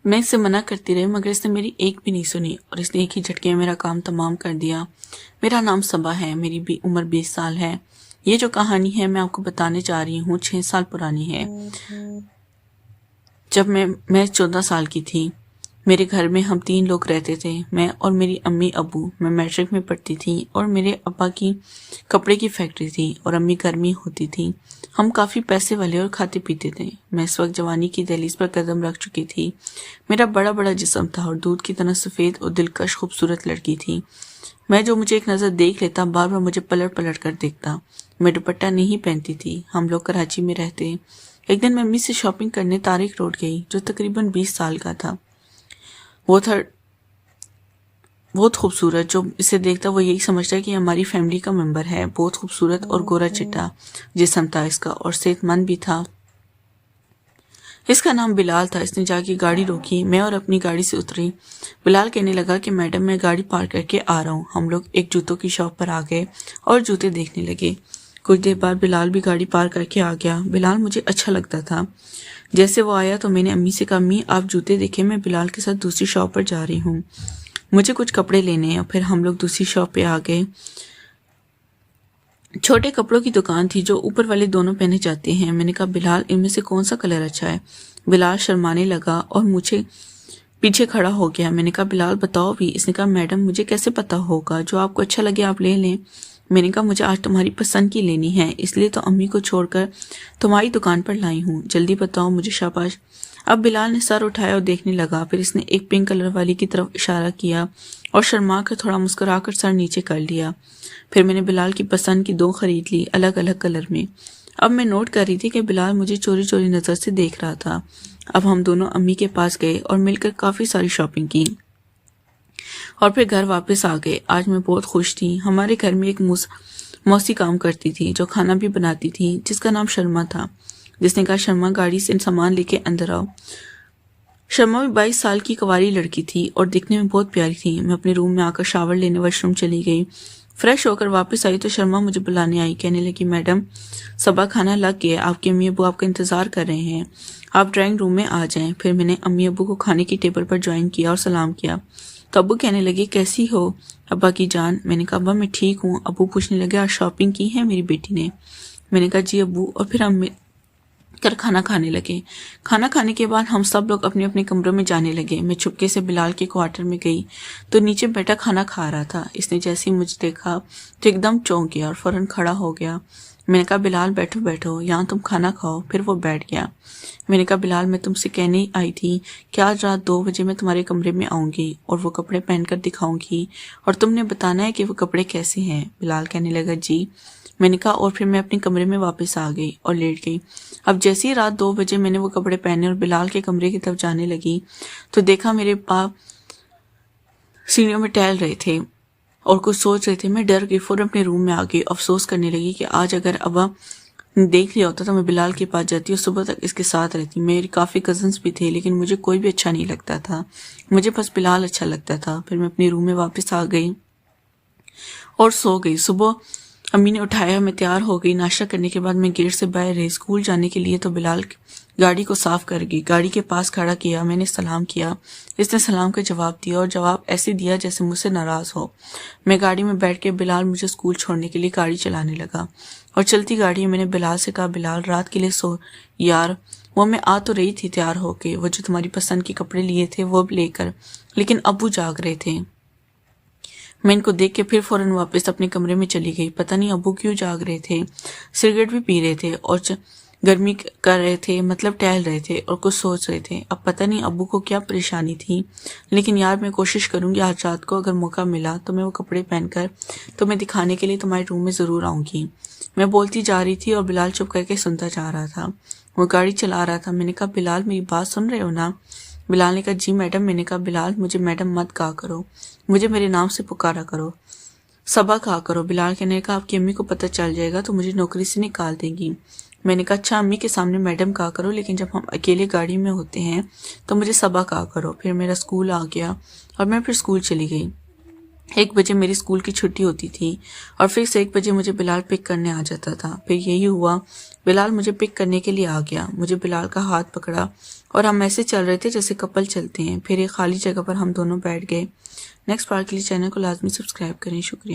میں اسے منع کرتی رہی مگر اس نے میری ایک بھی نہیں سنی اور اس نے ایک ہی جھٹکے میں میرا کام تمام کر دیا۔ میرا نام صبا ہے، میری بھی عمر 20 سال ہے۔ یہ جو کہانی ہے میں آپ کو بتانے جا رہی ہوں 6 سال پرانی ہے۔ جب میں 14 سال کی تھی، میرے گھر میں ہم 3 لوگ رہتے تھے، میں اور میری امی ابو۔ میں میٹرک میں پڑھتی تھی اور میرے ابا کی کپڑے کی فیکٹری تھی اور امی گرمی ہوتی تھی۔ ہم کافی پیسے والے اور کھاتے پیتے تھے۔ میں اس وقت جوانی کی دہلیز پر قدم رکھ چکی تھی۔ میرا بڑا بڑا جسم تھا اور دودھ کی طرح سفید اور دلکش خوبصورت لڑکی تھی۔ میں جو مجھے ایک نظر دیکھ لیتا بار بار مجھے پلٹ پلٹ کر دیکھتا۔ میں دوپٹہ نہیں پہنتی تھی۔ ہم لوگ کراچی میں رہتے۔ ایک دن میں امی سے شاپنگ کرنے طارق روڈ گئی جو تقریباً 20 سال کا تھا۔ وہ تھا بہت خوبصورت، جو اسے دیکھتا وہ یہی سمجھتا کہ یہ ہماری فیملی کا ممبر ہے۔ بہت خوبصورت اور گورا چٹا جسم تھا اس کا اور صحت مند بھی تھا۔ اس کا نام بلال تھا۔ اس نے جا کے گاڑی روکی، میں اور اپنی گاڑی سے اتری۔ بلال کہنے لگا کہ میڈم میں گاڑی پارک کر کے آ رہا ہوں۔ ہم لوگ ایک جوتوں کی شاپ پر آ گئے اور جوتے دیکھنے لگے۔ کچھ دیر بعد بلال بھی گاڑی پارک کر کے آ گیا۔ بلال مجھے اچھا لگتا تھا۔ جیسے وہ آیا تو میں نے امی سے کہا امی آپ جوتے دیکھیں، میں بلال کے ساتھ دوسری شاپ پر جا رہی ہوں، مجھے کچھ کپڑے لینے ہیں۔ پھر ہم لوگ دوسری شاپ پہ آ گئے۔ چھوٹے کپڑوں کی دکان تھی جو اوپر والے دونوں پہنے جاتے ہیں۔ میں نے کہا بلال ان میں سے کون سا کلر اچھا ہے؟ بلال شرمانے لگا اور مجھے پیچھے کھڑا ہو گیا۔ میں نے کہا بلال بتاؤ بھی۔ اس نے کہا میڈم مجھے کیسے پتا ہوگا، جو آپ کو اچھا لگے آپ لے لیں۔ میں نے کہا مجھے آج تمہاری پسند کی لینی ہے، اس لیے تو امی کو چھوڑ کر تمہاری دکان پر لائی ہوں، جلدی بتاؤ مجھے۔ شاباش۔ اب بلال نے سر اٹھایا اور دیکھنے لگا۔ پھر اس نے ایک پنک کلر والی کی طرف اشارہ کیا اور شرما کر تھوڑا مسکرا کر سر نیچے کر لیا۔ پھر میں نے بلال کی پسند کی 2 خرید لی، الگ الگ کلر میں۔ اب میں نوٹ کر رہی تھی کہ بلال مجھے چوری چوری نظر سے دیکھ رہا تھا۔ اب ہم دونوں امی کے پاس گئے اور مل کر کافی ساری شاپنگ کی اور پھر گھر واپس آ گئے۔ آج میں بہت خوش تھی۔ ہمارے گھر میں ایک موسی کام کرتی تھی جو کھانا بھی بناتی تھی، جس کا نام شرما تھا۔ جس نے کہا شرما گاڑی سے سامان لے کے اندر آؤ۔ شرما بھی 22 سال کی کنواری لڑکی تھی اور دیکھنے میں بہت پیاری تھی۔ میں اپنے روم میں آ کر شاور لینے واش روم چلی گئی۔ فریش ہو کر واپس آئی تو شرما مجھے بلانے آئی، کہنے لگی میڈم صبح کھانا لگ گیا، آپ کے امی ابو آپ کا انتظار کر رہے ہیں، آپ ڈرائنگ روم میں آ جائیں۔ پھر میں نے امی ابو کو کھانے کی ٹیبل پر جوائن کیا اور سلام کیا تو ابو کہنے لگے کیسی ہو ابا کی جان؟ میں نے کہا ابا میں ٹھیک ہوں۔ ابو پوچھنے لگے آج شاپنگ کی ہے میری بیٹی نے؟ میں نے کہا جی ابو۔ اور پھر ہم کر کھانا کھانے لگے۔ کھانا کھانے کے بعد ہم سب لوگ اپنے اپنے کمروں میں جانے لگے۔ میں چھپکے سے بلال کے کوارٹر میں گئی تو نیچے بیٹا کھانا کھا رہا تھا۔ اس نے جیسے ہی مجھے دیکھا تو ایک دم چونک گیا اور فوراً کھڑا ہو گیا۔ میں نے کہا بلال بیٹھو بیٹھو، یہاں تم کھانا کھاؤ۔ پھر وہ بیٹھ گیا۔ میں نے کہا بلال میں تم سے کہنے آئی تھی کہ آج رات 2 بجے میں تمہارے کمرے میں آؤں گی اور وہ کپڑے پہن کر دکھاؤں گی اور تم نے بتانا ہے کہ وہ کپڑے کیسے ہیں۔ بلال کہنے لگا جی۔ میں نے کہا اور پھر میں اپنے کمرے میں واپس آ گئی اور لیٹ گئی۔ اب جیسے ہی رات 2 بجے میں نے وہ کپڑے پہنے اور بلال کے کمرے کی طرف جانے لگی تو دیکھا میرے باپ سیڑھیوں میں ٹہل رہے تھے اور کچھ سوچ رہے تھے۔ میں ڈر گئی، فوراً اپنے روم میں آ گئی، افسوس کرنے لگی کہ آج اگر ابا دیکھ لیا ہوتا تو میں بلال کے پاس جاتی اور صبح تک اس کے ساتھ رہتی۔ میری کافی کزنس بھی تھے لیکن مجھے کوئی بھی اچھا نہیں لگتا تھا، مجھے بس بلال اچھا لگتا تھا۔ پھر میں اپنے روم میں واپس آ گئی اور سو گئی۔ صبح امی نے اٹھایا، میں تیار ہو گئی۔ ناشتہ کرنے کے بعد میں گیٹ سے باہر رہی اسکول جانے کے لیے تو بلال گاڑی کو صاف کر گئی، گاڑی کے پاس کھڑا کیا۔ میں نے سلام کیا، اس نے سلام کا جواب دیا اور جواب ایسے دیا جیسے مجھ سے ناراض ہو۔ میں گاڑی میں بیٹھ کے بلال مجھے اسکول چھوڑنے کے لیے گاڑی چلانے لگا اور چلتی گاڑی میں نے بلال سے کہا بلال رات کے لیے سو یار، وہ میں آ تو رہی تھی تیار ہو کے، وہ جو تمہاری پسند کے کپڑے لیے تھے وہ لے کر، لیکن ابو جاگ رہے تھے۔ میں ان کو دیکھ کے پھر فوراً واپس اپنے کمرے میں چلی گئی۔ پتہ نہیں ابو کیوں جاگ رہے تھے، سگریٹ بھی پی رہے تھے اور گرمی کر رہے تھے، مطلب ٹہل رہے تھے اور کچھ سوچ رہے تھے۔ اب پتہ نہیں ابو کو کیا پریشانی تھی، لیکن یار میں کوشش کروں گی آج رات کو اگر موقع ملا تو میں وہ کپڑے پہن کر تمہیں دکھانے کے لیے تمہارے روم میں ضرور آؤں گی۔ میں بولتی جا رہی تھی اور بلال چپ کر کے سنتا جا رہا تھا۔ وہ گاڑی چلا رہا تھا۔ میں نے کہا بلال میری بات سن رہے ہو نا؟ بلال نے کہا جی میڈم۔ میں نے کہا بلال مجھے میڈم مت کہا کرو، مجھے میرے نام سے پکارا کرو، صبا کہا کرو۔ بلال کہنے لگا آپ کی امی کو پتہ چل جائے گا تو مجھے نوکری سے نکال دیں گی۔ میں نے کہا اچھا امی کے سامنے میڈم کہا کرو، لیکن جب ہم اکیلے گاڑی میں ہوتے ہیں تو مجھے صبا کہا کرو۔ پھر میرا اسکول آ گیا اور میں پھر اسکول چلی گئی۔ 1 بجے میری اسکول کی چھٹی ہوتی تھی اور پھر سے 1 بجے مجھے بلال پک کرنے آ جاتا تھا۔ پھر یہی ہوا، بلال مجھے پک کرنے کے لیے آ گیا، مجھے بلال کا ہاتھ پکڑا اور ہم ایسے چل رہے تھے جیسے کپل چلتے ہیں۔ پھر ایک خالی جگہ پر ہم دونوں بیٹھ گئے۔ نیکسٹ پارٹ کے لیے چینل کو لازمی سبسکرائب کریں۔ شکریہ۔